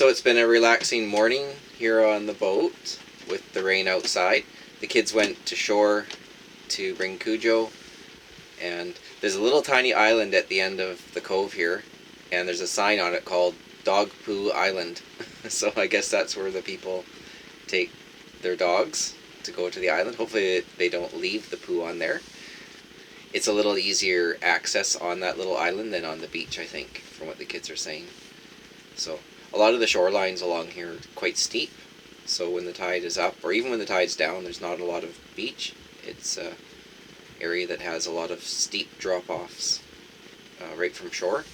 So it's been a relaxing morning here on the boat with the rain outside. The kids went to shore to bring Cujo, and there's a little tiny island at the end of the cove here, and there's a sign on it called Dog Poo Island. So I guess that's where the people take their dogs to go to the island. Hopefully they don't leave the poo on there. It's a little easier access on that little island than on the beach, I think, from what the kids are saying. So a lot of the shorelines along here are quite steep, so when the tide is up, or even when the tide's down, there's not a lot of beach. It's an area that has a lot of steep drop-offs right from shore.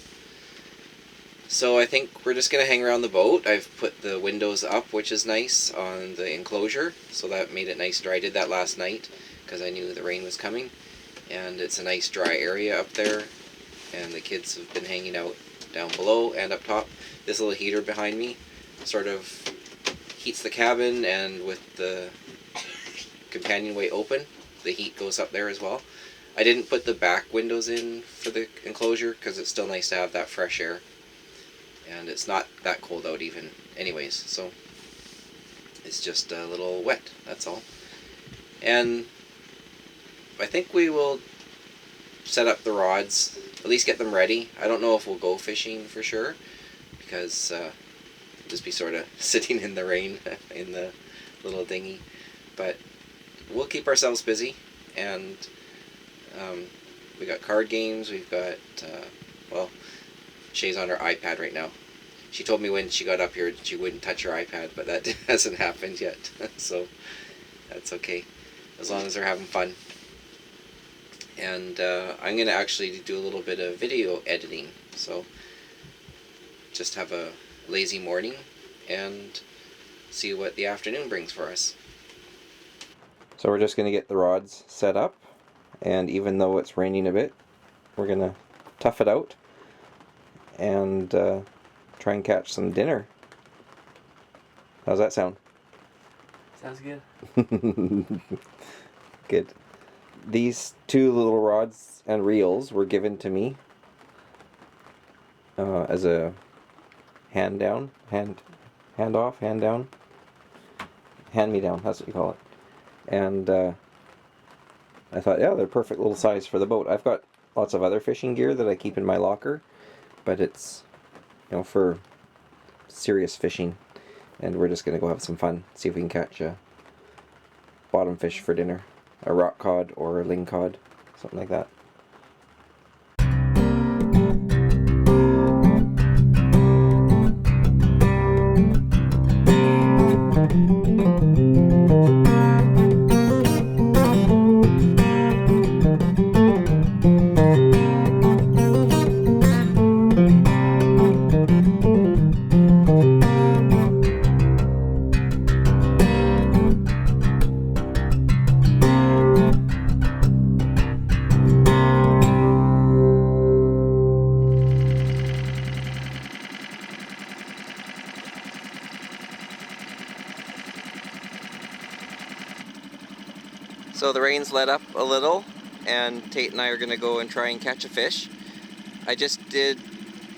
So I think we're just going to hang around the boat. I've put the windows up, which is nice, on the enclosure, so that made it nice and dry. I did that last night because I knew the rain was coming, and it's a nice dry area up there, and the kids have been hanging out down below and up top. This little heater behind me sort of heats the cabin, and with the companionway open, the heat goes up there as well. I didn't put the back windows in for the enclosure because it's still nice to have that fresh air. And it's not that cold out even anyways, so it's just a little wet, that's all. And I think we will set up the rods, at least get them ready. I don't know if we'll go fishing for sure, because just be sort of sitting in the rain in the little dinghy. But we'll keep ourselves busy, and we got card games, we've got, well, Shay's on her iPad right now. She told me when she got up here she wouldn't touch her iPad, but that hasn't happened yet. So that's okay, as long as they're having fun. And I'm going to actually do a little bit of video editing. So just have a lazy morning and see what the afternoon brings for us. So we're just going to get the rods set up. And even though it's raining a bit, we're going to tough it out and try and catch some dinner. How's that sound? Sounds good. Good. These two little rods and reels were given to me as a hand down, hand off, hand down, hand me down, that's what you call it. And I thought, yeah, they're perfect little size for the boat. I've got lots of other fishing gear that I keep in my locker, but it's, you know, for serious fishing, and we're just going to go have some fun, see if we can catch a bottom fish for dinner, a rock cod or a ling cod, something like that. So the rain's let up a little, and Tate and I are going to go and try and catch a fish. I just did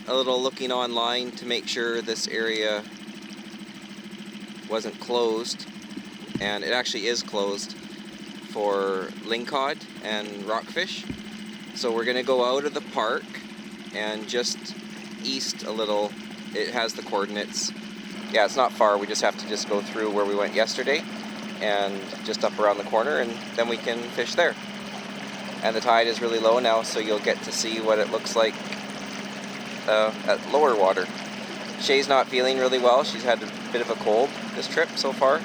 a little looking online to make sure this area wasn't closed, and it actually is closed for lingcod and rockfish. So we're going to go out of the park and just east a little. It has the coordinates. Yeah, it's not far. We just have to just go through where we went yesterday and just up around the corner, and then we can fish there. And the tide is really low now, so you'll get to see what it looks like at lower water. Shay's not feeling really well. She's had a bit of a cold this trip so far,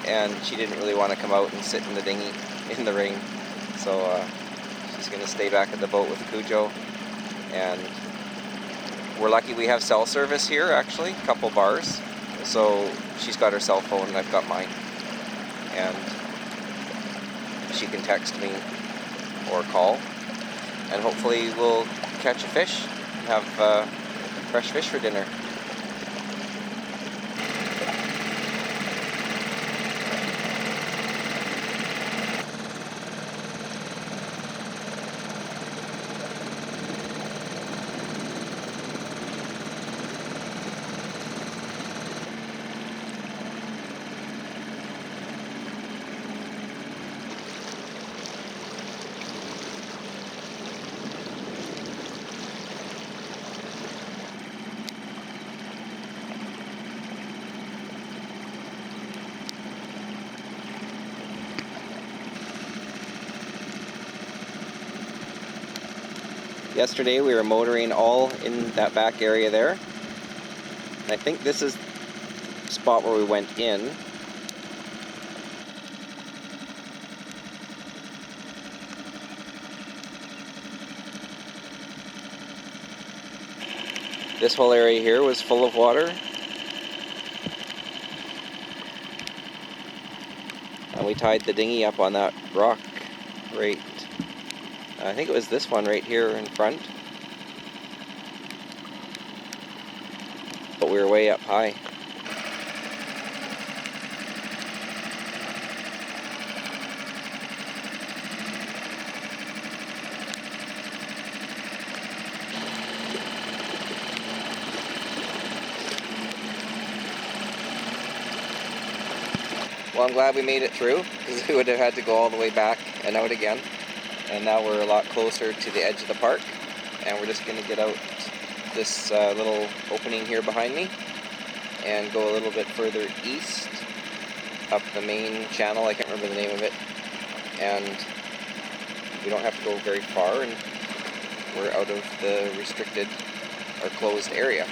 and she didn't really want to come out and sit in the dinghy in the rain. So she's going to stay back at the boat with Cujo. And we're lucky we have cell service here, actually, a couple bars. So she's got her cell phone and I've got mine. And she can text me or call, and hopefully we'll catch a fish and have fresh fish for dinner. Yesterday we were motoring all in that back area there. I think this is the spot where we went in. This whole area here was full of water. And we tied the dinghy up on that rock right, I think it was this one right here in front. But we were way up high. Well, I'm glad we made it through, because we would have had to go all the way back and out again. And now we're a lot closer to the edge of the park, and we're just going to get out this little opening here behind me and go a little bit further east up the main channel. I can't remember the name of it, and we don't have to go very far, and we're out of the restricted or closed area.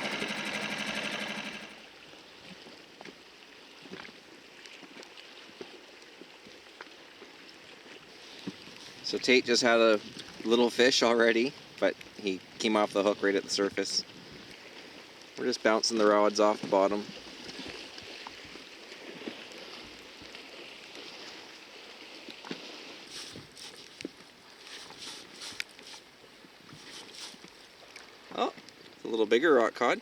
So Tate just had a little fish already, but he came off the hook right at the surface. We're just bouncing the rods off the bottom. Oh, it's a little bigger rock cod.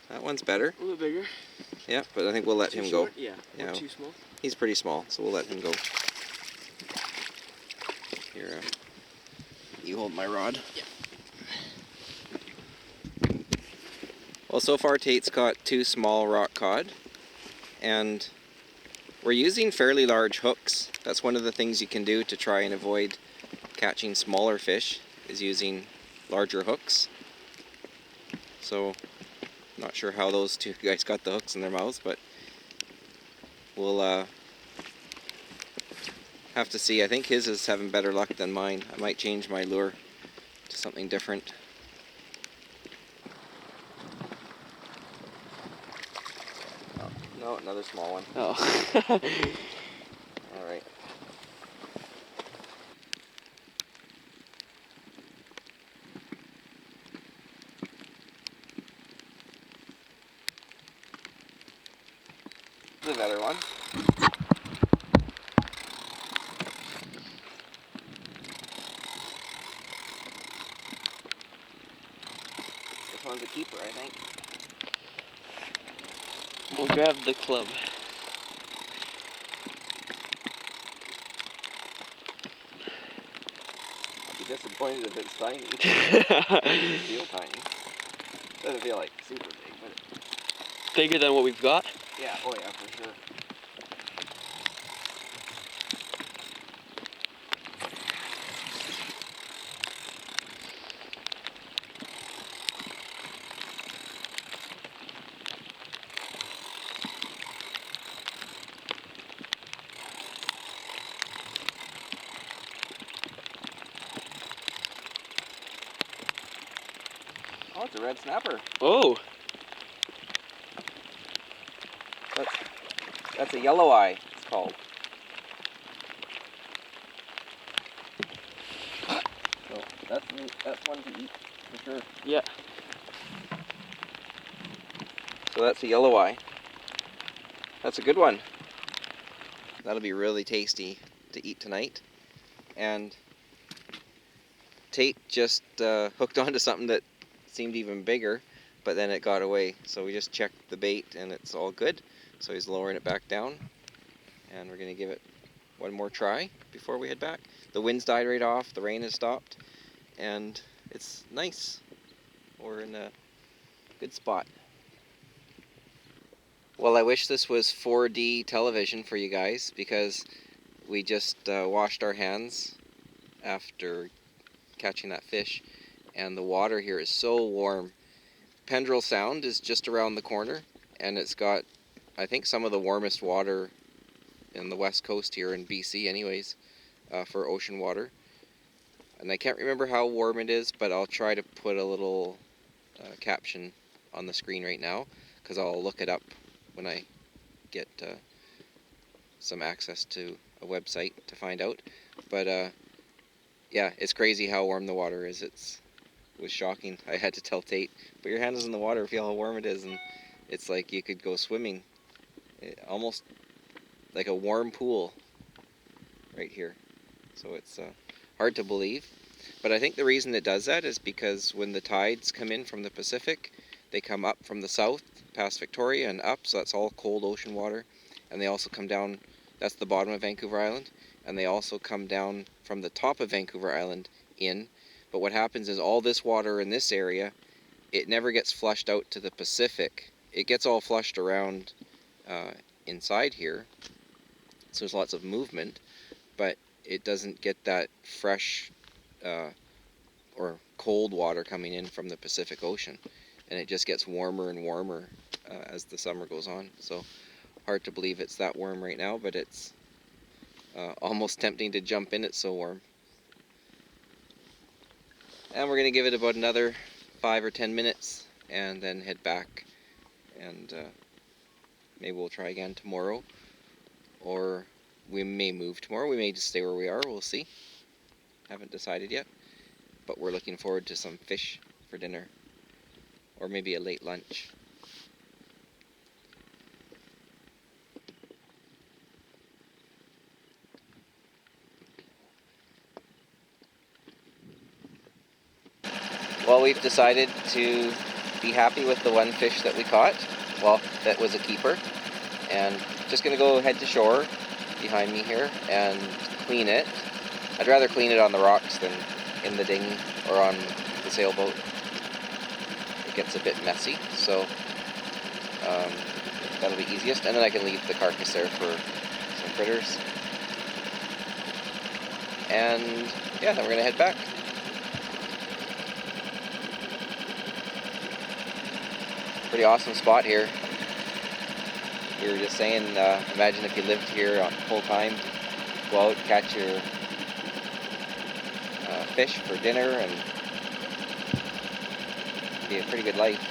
That one's better. A little bigger. Yeah, but I think we'll let him short? go. Yeah, Yeah, too small. He's pretty small, so we'll let him go. Here, you hold my rod. Yeah. Well, so far Tate's caught 2 small rock cod, and we're using fairly large hooks. That's one of the things you can do to try and avoid catching smaller fish, is using larger hooks. So, not sure how those two guys got the hooks in their mouths, but we'll have to see. I think his is having better luck than mine. I might change my lure to something different. Oh, no, another small one. Oh. Alright. This is another one. This one's a keeper, I think. We'll grab the club. I'll be disappointed if it's tiny. It feel tiny. Doesn't feel like super big, but Bigger than what we've got? yeah, oh yeah, for sure. Oh, it's a red snapper. Oh. That's a yellow eye, it's called. So that's one to eat for sure. Yeah. So that's a yellow eye. That's a good one. That'll be really tasty to eat tonight. And Tate just hooked onto something that seemed even bigger, but then it got away. So we just checked the bait and it's all good. So he's lowering it back down, and we're going to give it one more try before we head back. The wind's died right off, the rain has stopped, and it's nice. We're in a good spot. Well, I wish this was 4D television for you guys, because we just washed our hands after catching that fish, and the water here is so warm. Pendrell Sound is just around the corner, and it's got, I think, some of the warmest water in the west coast here in BC anyways, for ocean water. And I can't remember how warm it is, but I'll try to put a little caption on the screen right now, because I'll look it up when I get some access to a website to find out. But yeah, it's crazy how warm the water is. It was shocking. I had to tell Tate, put your hands in the water, feel how warm it is, and it's like you could go swimming. Almost like a warm pool right here. So it's hard to believe. But I think the reason it does that is because when the tides come in from the Pacific, they come up from the south, past Victoria and up, so that's all cold ocean water. And they also come down, that's the bottom of Vancouver Island, and they also come down from the top of Vancouver Island in. But what happens is all this water in this area, it never gets flushed out to the Pacific. It gets all flushed around inside here, so there's lots of movement, but it doesn't get that fresh or cold water coming in from the Pacific Ocean, and it just gets warmer and warmer as the summer goes on. So hard to believe it's that warm right now, but it's almost tempting to jump in, it's so warm. And we're going to give it about another 5 or 10 minutes and then head back, and maybe we'll try again tomorrow, or we may move tomorrow. We may just stay where we are. We'll see. Haven't decided yet, but we're looking forward to some fish for dinner, or maybe a late lunch. Well, we've decided to be happy with the one fish that we caught. Well, that was a keeper. And just going to go head to shore behind me here and clean it. I'd rather clean it on the rocks than in the dinghy or on the sailboat. It gets a bit messy, so that'll be easiest. And then I can leave the carcass there for some critters. And yeah, then we're going to head back. Pretty awesome spot here. We were just saying, imagine if you lived here full time, go out, catch your fish for dinner, and it'd be a pretty good life.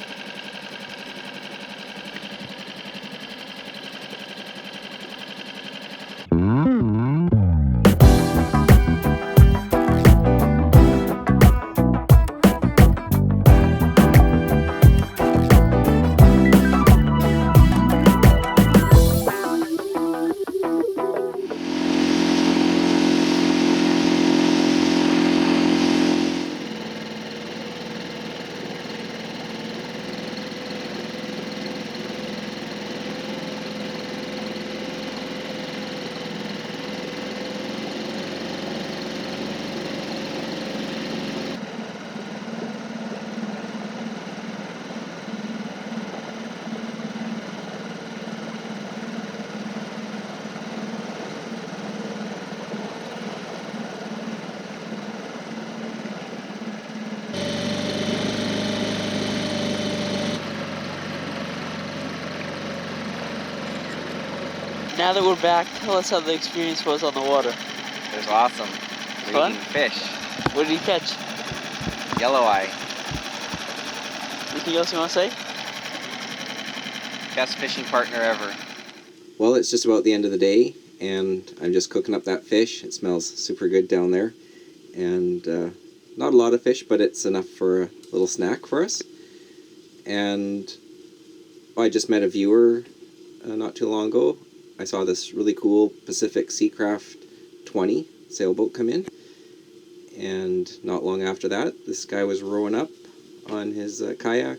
Now that we're back, tell us how the experience was on the water. It was awesome. We're Fun? eating fish. What did you catch? Yellow eye. Anything else you want to say? Best fishing partner ever. Well, it's just about the end of the day, and I'm just cooking up that fish. It smells super good down there. And not a lot of fish, but it's enough for a little snack for us. And I just met a viewer not too long ago. I saw this really cool Pacific Seacraft 20 sailboat come in. And not long after that, this guy was rowing up on his kayak,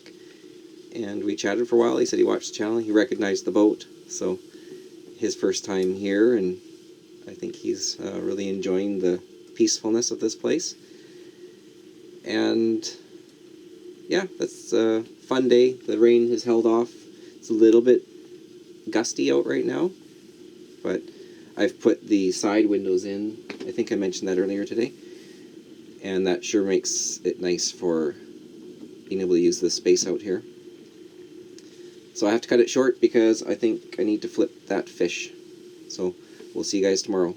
and we chatted for a while. He said he watched the channel. He recognized the boat. So his first time here, and I think he's really enjoying the peacefulness of this place. And yeah, that's a fun day. The rain has held off. It's a little bit gusty out right now, but I've put the side windows in. I think I mentioned that earlier today, and that sure makes it nice for being able to use the space out here. So I have to cut it short because I think I need to flip that fish. So we'll see you guys tomorrow.